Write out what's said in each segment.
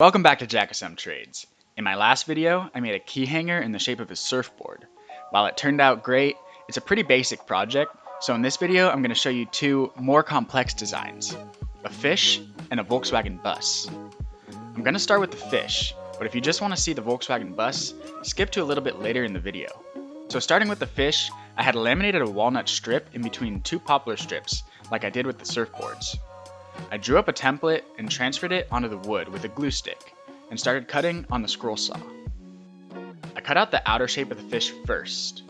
Welcome back to Jack of Some Trades. In my last video, I made a key hanger in the shape of a surfboard. While it turned out great, it's a pretty basic project, so in this video I'm going to show you two more complex designs, a fish and a Volkswagen bus. I'm going to start with the fish, but if you just want to see the Volkswagen bus, skip to a little bit later in the video. So starting with the fish, I had laminated a walnut strip in between two poplar strips, like I did with the surfboards. I drew up a template and transferred it onto the wood with a glue stick, and started cutting on the scroll saw. I cut out the outer shape of the fish first,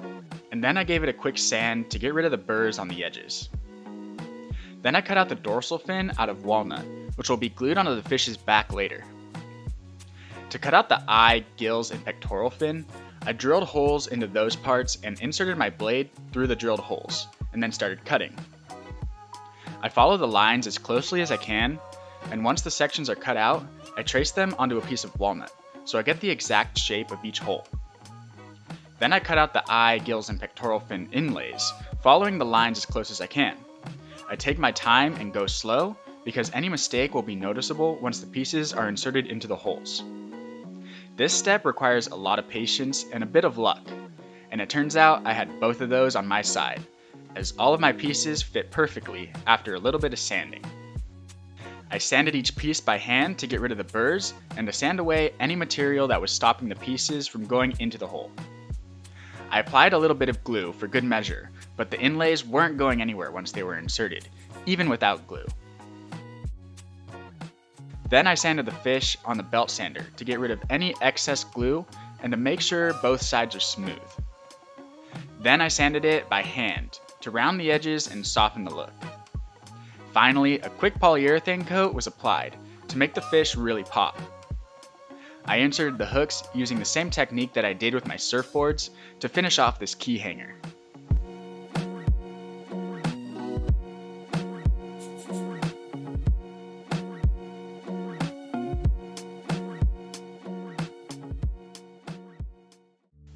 and then I gave it a quick sand to get rid of the burrs on the edges. Then I cut out the dorsal fin out of walnut, which will be glued onto the fish's back later. To cut out the eye, gills, and pectoral fin, I drilled holes into those parts and inserted my blade through the drilled holes, and then started cutting. I follow the lines as closely as I can, and once the sections are cut out, I trace them onto a piece of walnut, so I get the exact shape of each hole. Then I cut out the eye, gills, and pectoral fin inlays, following the lines as close as I can. I take my time and go slow, because any mistake will be noticeable once the pieces are inserted into the holes. This step requires a lot of patience and a bit of luck, and it turns out I had both of those on my side, as all of my pieces fit perfectly after a little bit of sanding. I sanded each piece by hand to get rid of the burrs and to sand away any material that was stopping the pieces from going into the hole. I applied a little bit of glue for good measure, but the inlays weren't going anywhere once they were inserted, even without glue. Then I sanded the fish on the belt sander to get rid of any excess glue and to make sure both sides are smooth. Then I sanded it by hand to round the edges and soften the look. Finally, a quick polyurethane coat was applied to make the fish really pop. I inserted the hooks using the same technique that I did with my surfboards to finish off this key hanger.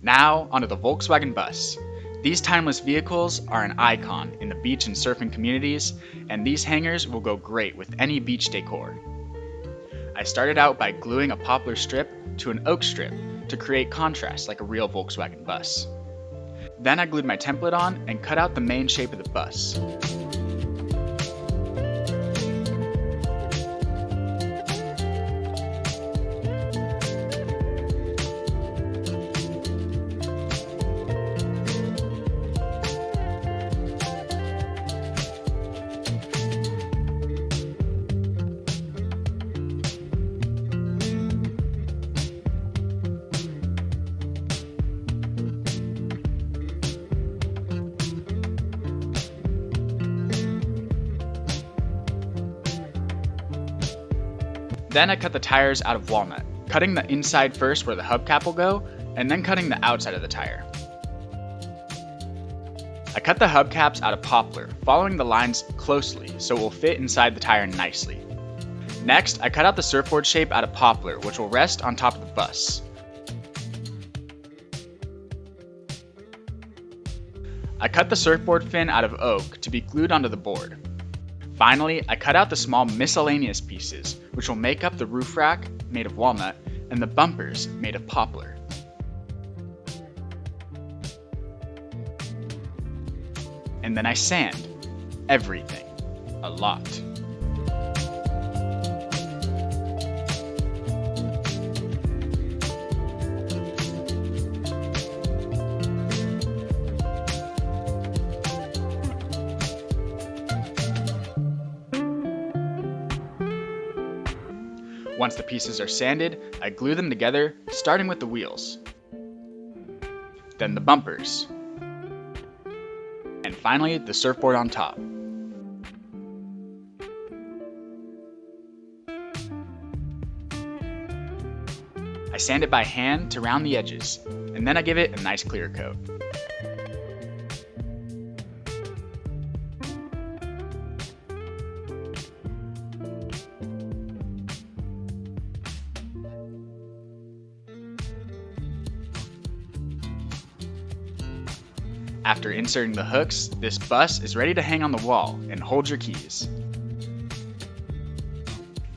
Now, onto the Volkswagen bus. These timeless vehicles are an icon in the beach and surfing communities, and these hangers will go great with any beach decor. I started out by gluing a poplar strip to an oak strip to create contrast like a real Volkswagen bus. Then I glued my template on and cut out the main shape of the bus. Then I cut the tires out of walnut, cutting the inside first where the hubcap will go, and then cutting the outside of the tire. I cut the hubcaps out of poplar, following the lines closely so it will fit inside the tire nicely. Next, I cut out the surfboard shape out of poplar, which will rest on top of the bus. I cut the surfboard fin out of oak to be glued onto the board. Finally, I cut out the small miscellaneous pieces, which will make up the roof rack, made of walnut, and the bumpers, made of poplar. And then I sand everything, a lot. Once the pieces are sanded, I glue them together, starting with the wheels, then the bumpers, and finally the surfboard on top. I sand it by hand to round the edges, and then I give it a nice clear coat. After inserting the hooks, this bus is ready to hang on the wall and hold your keys.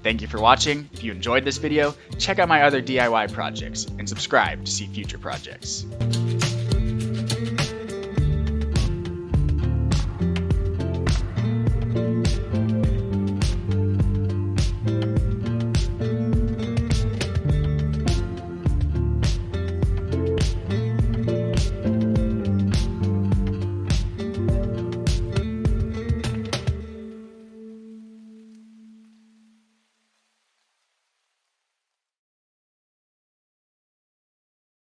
Thank you for watching. If you enjoyed this video, check out my other DIY projects and subscribe to see future projects.